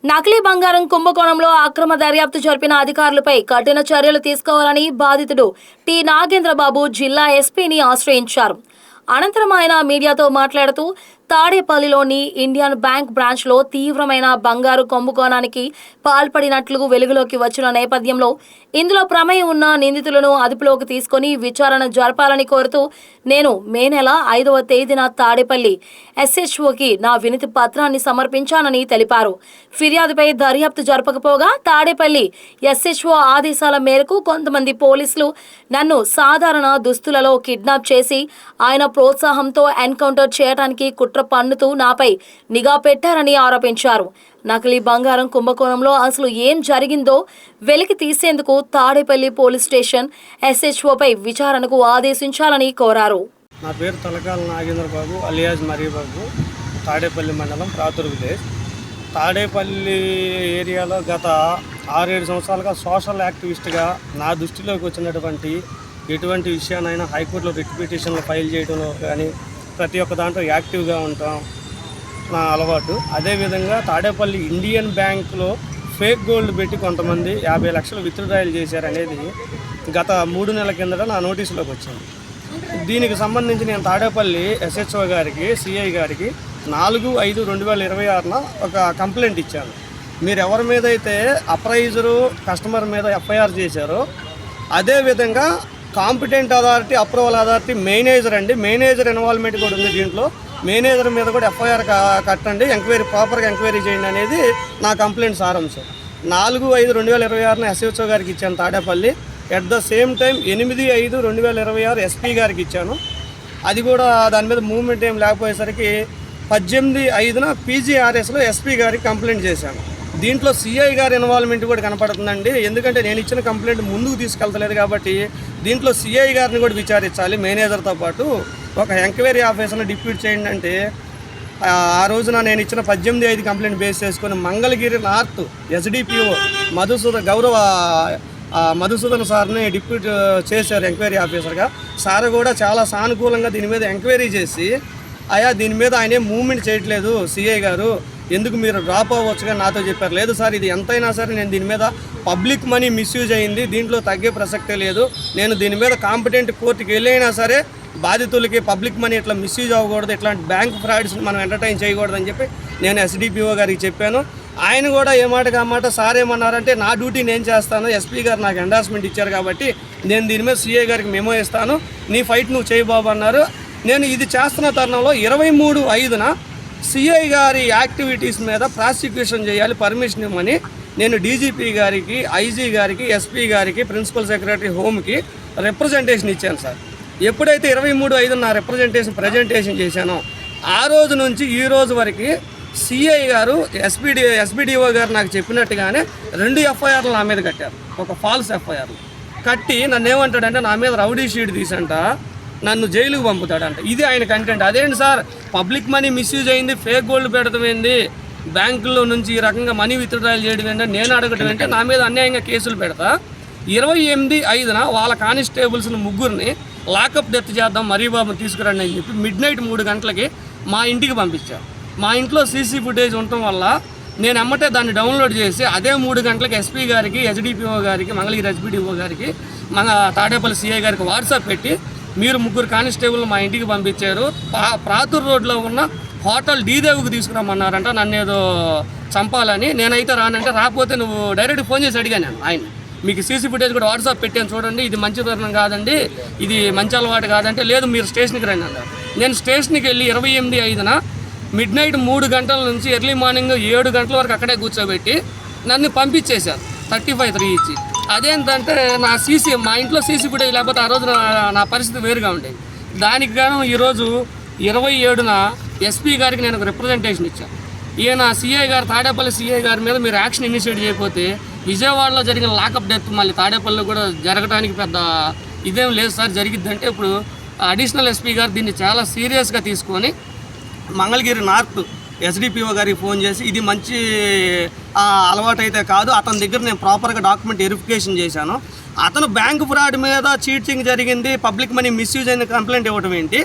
నకిలీ బంగారం కుంభకోణంలో అక్రమ దర్యాప్తు జరిపిన అధికారులపై కఠిన చర్యలు తీసుకోవాలని బాధితుడు టి నాగేంద్రబాబు జిల్లా ఎస్పీని ఆశ్రయించారు. అనంతరం ఆయన మీడియాతో మాట్లాడుతూ తాడేపల్లిలోని ఇండియన్ బ్యాంక్ బ్రాంచ్లో తీవ్రమైన బంగారు కుంభకోణానికి పాల్పడినట్లు వెలుగులోకి వచ్చిన నేపథ్యంలో ఇందులో ప్రమేయం ఉన్న నిందితులను అదుపులోకి తీసుకుని విచారణ జరపాలని కోరుతూ నేను మే నెల 5వ తేదీన తాడేపల్లి ఎస్హెచ్ఓకి నా వినతి పత్రాన్ని సమర్పించానని తెలిపారు. ఫిర్యాదుపై దర్యాప్తు జరపకపోగా తాడేపల్లి ఎస్హెచ్ఓ ఆదేశాల మేరకు కొంతమంది పోలీసులు నన్ను సాధారణ దుస్తులలో కిడ్నాప్ చేసి ఆయన ప్రోత్సాహంతో ఎన్కౌంటర్ చేయడానికి కుట్ర పన్నుతూ నాపై నిఘా పెట్టారని ఆరోపించారు. నకిలీ బంగారం కుంభకోణంలో అసలు ఏం జరిగిందో వెలికి తీసేందుకు తాడేపల్లి పోలీస్ స్టేషన్ ఎస్హెచ్ఓపై విచారణకు ఆదేశించాలని కోరారు. నా పేరు తలకాల నాగేంద్రబాబు అలియాజ్ మరీబాబు, తాడేపల్లి మండలం ప్రాతూర్ విలేజ్. తాడేపల్లి ఏరియాలో గత 6-7 సంవత్సరాలుగా సోషల్ యాక్టివిస్ట్గా నా దృష్టిలోకి వచ్చినటువంటి ఎటువంటి విషయానైనా హైకోర్టులో రిట్ పిటిషన్లు ఫైల్ చేయడంలో కానీ ప్రతి ఒక్క దాంట్లో యాక్టివ్గా ఉంటాం నా అలవాటు. అదేవిధంగా తాడేపల్లి ఇండియన్ బ్యాంకులో ఫేక్ గోల్డ్ పెట్టి కొంతమంది 50 లక్షలు విత్డ్రాయల్ చేశారనేది గత 3 నెలల కిందట నా నోటీసులోకి వచ్చింది. దీనికి సంబంధించి నేను తాడేపల్లి ఎస్హెచ్ఓ గారికి, సిఐ గారికి 4/5/2026 ఒక కంప్లైంట్ ఇచ్చాను. మీరు ఎవరి మీద అయితే అప్రైజరు కస్టమర్ మీద ఎఫ్ఐఆర్ చేశారో అదేవిధంగా competent authority, approval authority manager అండి, మేనేజర్ ఇన్వాల్వ్మెంట్ కూడా ఉంది దీంట్లో. మేనేజర్ మీద కూడా ఎఫ్ఐఆర్ కట్టండి, ప్రాపర్గా ఎంక్వైరీ చేయండి అనేది నా కంప్లైంట్ సారాంశం. 4/5/2026 ఎస్హెచ్ఓ గారికి ఇచ్చాను Tadepalli. At the same time 8/5/2026 SP గారికి ఇచ్చాను. అది కూడా దాని మీద మూవ్మెంట్ ఏం లేకపోయేసరికి 18/5న పీజీఆర్ఎస్లో ఎస్పీ గారికి కంప్లైంట్ చేశాను. దీంట్లో సిఐ గారి ఇన్వాల్వ్మెంట్ కూడా కనపడుతుందండి. ఎందుకంటే నేను ఇచ్చిన కంప్లైంట్ ముందుకు తీసుకెళ్తలేదు కాబట్టి దీంట్లో సిఐ గారిని కూడా విచారించాలి. మేనేజర్తో పాటు ఒక ఎంక్వైరీ ఆఫీసర్ని డిప్యూట్ చేయండి అంటే ఆ రోజున నేను ఇచ్చిన 18/5 కంప్లైంట్ బేస్ చేసుకొని మంగళగిరి నార్త్ ఎస్డిపిఓ మధుసూదన్ సార్ని డిప్యూట్ చేశారు ఎంక్వైరీ ఆఫీసర్గా. సార్ కూడా చాలా సానుకూలంగా దీని మీద ఎంక్వైరీ చేసి దీని మీద ఆయన మూవ్మెంట్ చేయట్లేదు సిఐ గారు, ఎందుకు మీరు డ్రాప్ అవ్వచ్చుగా నాతో చెప్పారు. లేదు సార్, ఇది ఎంతైనా సరే నేను దీని మీద పబ్లిక్ మనీ మిస్యూజ్ అయింది, దీంట్లో తగ్గే ప్రసక్తే లేదు, నేను దీని మీద కాంపిటెంట్ కోర్టుకి వెళ్ళైనా సరే బాధితులకి పబ్లిక్ మనీ ఇట్లా మిస్యూజ్ అవ్వకూడదు, ఇట్లాంటి బ్యాంక్ ఫ్రాడ్స్ని మనం ఎంటర్టైన్ చేయకూడదని చెప్పి నేను ఎస్డిపిఓ గారికి చెప్పాను. ఆయన కూడా ఏ మాటకి ఆ మాట సార్ ఏమన్నారంటే నా డ్యూటీ నేను చేస్తాను, ఎస్పీ గారు నాకు ఎండార్స్మెంట్ ఇచ్చారు కాబట్టి నేను దీని మీద సిఐ గారికి మెమో ఇస్తాను, నీ ఫైట్ నువ్వు చేయబాబు అన్నారు. నేను ఇది చేస్తున్న తరుణంలో 23/5న సిఐ గారి యాక్టివిటీస్ మీద ప్రాసిక్యూషన్ చేయాలి, పర్మిషన్ ఇవ్వమని నేను డీజీపీ గారికి, ఐజీ గారికి, ఎస్పీ గారికి, ప్రిన్సిపల్ సెక్రటరీ హోమ్కి రిప్రజెంటేషన్ ఇచ్చాను సార్. ఎప్పుడైతే 23/5 నా ప్రజెంటేషన్ చేశానో ఆ రోజు నుంచి ఈ రోజు వరకు సిఐ గారు, ఎస్పీడీఓ గారు నాకు చెప్పినట్టుగానే 2 ఎఫ్ఐఆర్లు నా మీద కట్టారు. ఒక ఫాల్స్ ఎఫ్ఐఆర్లు కట్టి నన్ను ఏమంటాడంటే నా మీద రౌడీ షీట్ తీసంట నన్ను జైలుకు పంపుతాడంట. ఇది ఆయన కంటెంట్. అదేంటి సార్, పబ్లిక్ మనీ మిస్యూజ్ అయింది, ఫేక్ గోల్డ్ పెడతామేంది, బ్యాంకుల్లో నుంచి ఈ రకంగా మనీ విత్డ్రాయల్ చేయడం ఏంటంటే నేను అడగటం ఏంటంటే నా మీద అన్యాయంగా కేసులు పెడతా. 28/5న వాళ్ళ కానిస్టేబుల్స్ని 3 లాకప్ డెత్ చేద్దాం, మరీబాబుని తీసుకురండి అని చెప్పి మిడ్నైట్ 3 గంటలకి మా ఇంటికి పంపించారు. మా ఇంట్లో సీసీ ఫుటేజ్ ఉండటం వల్ల నేను ఎమ్మటే దాన్ని డౌన్లోడ్ చేసి అదే 3 గంటలకి ఎస్పీ గారికి, ఎస్డిపిఓ గారికి, మంగళగిరి ఎస్పీడీఓ గారికి, మన తాడేపల్లి సిఐ గారికి వాట్సాప్ పెట్టి మీరు 3 కానిస్టేబుల్ మా ఇంటికి పంపించారు, ప్రాతూర్ రోడ్లో ఉన్న హోటల్ డీదేవుకి తీసుకురమ్మన్నారంట నన్ను ఏదో చంపాలని. నేనైతే రానంటే రాకపోతే నువ్వు డైరెక్ట్ ఫోన్ చేసి అడిగాను నేను ఆయన, మీకు సీసీ ఫుటేజ్ కూడా వాట్సాప్ పెట్టాను చూడండి, ఇది మంచి తరుణం కాదండి, ఇది మంచి అలవాటు కాదంటే లేదు మీరు స్టేషన్కి రండి అన్నారు. నేను స్టేషన్కి వెళ్ళి 28/5న మిడ్నైట్ 3 గంటల నుంచి ఎర్లీ మార్నింగ్ 7 గంటల వరకు అక్కడే కూర్చోబెట్టి నన్ను పంపించేశారు 35/3 ఇచ్చి. అదేంటంటే మా ఇంట్లో సీసీ ఫుటేజ్ లేకపోతే ఆ రోజు నా పరిస్థితి వేరుగా ఉండేది. దానికి గాను ఈరోజు 27న ఎస్పీ గారికి నేను ఒక రిప్రజెంటేషన్ ఇచ్చాను. ఈయన సిఐ గారు, తాడేపల్లి సిఐ గారి మీద మీరు యాక్షన్ ఇనిషియేట్ చేయకపోతే విజయవాడలో జరిగిన లాకప్ డెత్ మళ్ళీ తాడేపల్లిలో కూడా జరగడానికి పెద్ద ఇదేం లేదు సార్ జరిగిద్దంటే ఇప్పుడు అడిషనల్ ఎస్పీ గారు దీన్ని చాలా సీరియస్గా తీసుకొని మంగళగిరి నార్త్ ఎస్డిపిఓ గారికి ఫోన్ చేసి ఇది మంచి అలవాటు అయితే కాదు, అతని దగ్గర నేను ప్రాపర్గా డాక్యుమెంట్ వెరిఫికేషన్ చేశాను, అతను బ్యాంక్ ఫ్రాడ్ మీద చీటింగ్ జరిగింది, పబ్లిక్ మనీ మిస్యూజ్ అయిన కంప్లైంట్ ఇవ్వడం ఏంటి.